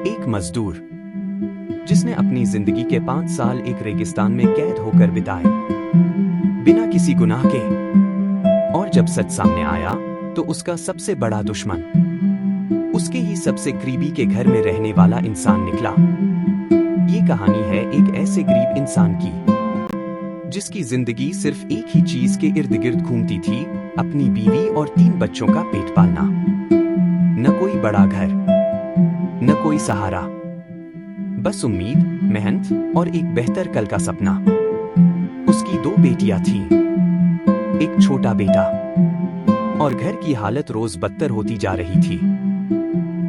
एक मजदूर जिसने अपनी जिंदगी के 5 साल एक रेगिस्तान में कैद होकर बिताए, बिना किसी गुनाह के। और जब सच सामने आया तो उसका सबसे बड़ा दुश्मन उसके ही सबसे करीबी के घर में रहने वाला इंसान निकला। ये कहानी है एक ऐसे गरीब इंसान की जिसकी जिंदगी सिर्फ एक ही चीज के इर्द गिर्द घूमती थी, अपनी बीवी और 3 बच्चों का पेट पालना। न कोई बड़ा घर, न कोई सहारा, बस उम्मीद, मेहनत और एक बेहतर कल का सपना। उसकी 2 बेटियां थीं, एक छोटा बेटा, और घर की हालत रोज बदतर होती जा रही थी।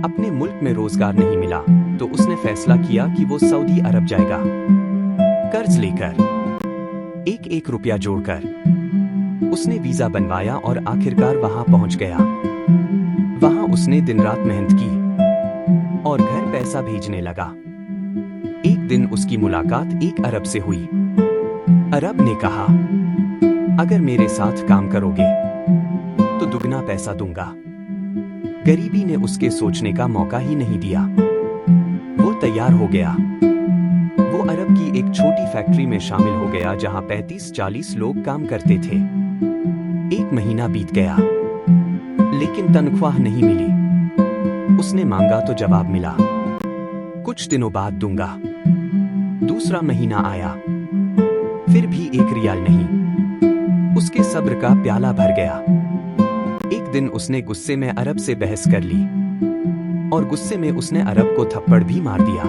अपने मुल्क में रोजगार नहीं मिला तो उसने फैसला किया कि वो सऊदी अरब जाएगा। कर्ज लेकर, एक रुपया जोड़कर उसने वीजा बनवाया और आखिरकार वहां पहुंच गया। वहां उसने दिन रात मेहनत की और घर पैसा भेजने लगा। एक दिन उसकी मुलाकात एक अरब से हुई। अरब ने कहा, अगर मेरे साथ काम करोगे तो दुगना पैसा दूंगा। गरीबी ने उसके सोचने का मौका ही नहीं दिया। वो तैयार हो गया। वो अरब की एक छोटी फैक्ट्री में शामिल हो गया जहां 35-40 लोग काम करते थे। 1 महीना बीत गया, लेकिन तनख्वाह नहीं मिली। उसने मांगा तो जवाब मिला, कुछ दिनों बाद दूंगा। दूसरा महीना आया, फिर भी 1 रियाल नहीं। उसके सब्र का प्याला भर गया। एक दिन उसने गुस्से में अरब से बहस कर ली और गुस्से में उसने अरब को थप्पड़ भी मार दिया।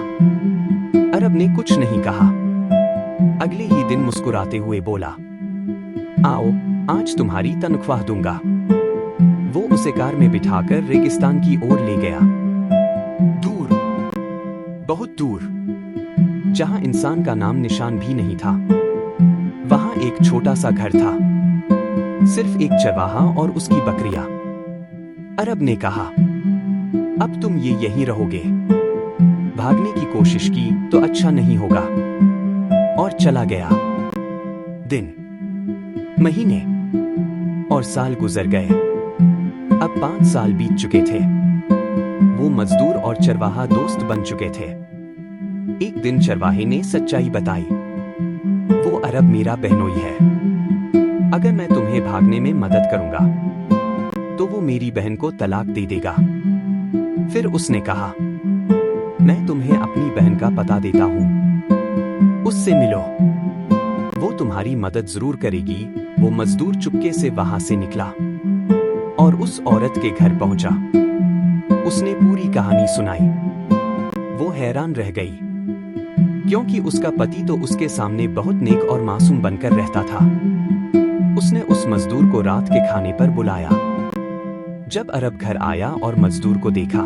अरब ने कुछ नहीं कहा। अगले ही दिन मुस्कुराते हुए बोला, आओ, आज तुम्हारी तनख्वाह दूंगा। वो उसे कार में बिठाकर रेगिस्तान की ओर ले गया। दूर, बहुत दूर, जहां इंसान का नाम निशान भी नहीं था। वहां एक छोटा सा घर था, सिर्फ एक चरवाहा और उसकी बकरियां। अरब ने कहा, अब तुम यहीं रहोगे। भागने की कोशिश की तो अच्छा नहीं होगा। और चला गया। दिन, महीने और साल गुजर गए। अब 5 साल बीत चुके थे। वो मजदूर और चरवाहा दोस्त बन चुके थे। एक दिन चरवाहे ने सच्चाई बताई, वो अरब मेरा बहनोई है। अगर मैं तुम्हें भागने में मदद करूंगा तो वो मेरी बहन को तलाक दे देगा। फिर उसने कहा, मैं तुम्हें अपनी बहन का पता देता हूं, उससे मिलो, वो तुम्हारी मदद जरूर करेगी। वो मजदूर चुपके से वहां से निकला और उस औरत के घर पहुंचा। उसने पूरी कहानी सुनाई। वो हैरान रह गई, क्योंकि उसका पति तो उसके सामने बहुत नेक और मासूम बनकर रहता था। उसने उस मजदूर को रात के खाने पर बुलाया। जब अरब घर आया और मजदूर को देखा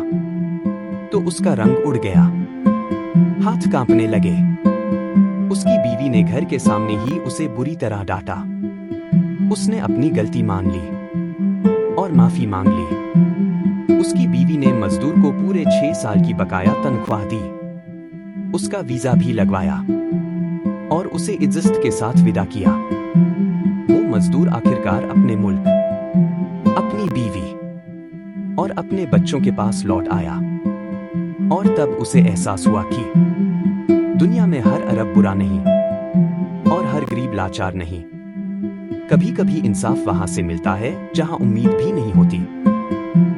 तो उसका रंग उड़ गया, हाथ कांपने लगे। उसकी बीवी ने घर के सामने ही उसे बुरी तरह डांटा। उसने अपनी गलती मान ली और माफी मांग ली। उसकी बीवी ने मजदूर को पूरे 6 साल की बकाया तनख्वाह दी, उसका वीजा भी लगवाया और उसे इज्जत के साथ विदा किया। वो मजदूर आखिरकार अपने मुल्क, अपनी बीवी और अपने बच्चों के पास लौट आया। और तब उसे एहसास हुआ कि दुनिया में हर अरब बुरा नहीं और हर गरीब लाचार नहीं। कभी कभी इंसाफ वहां से मिलता है जहां उम्मीद भी नहीं होती।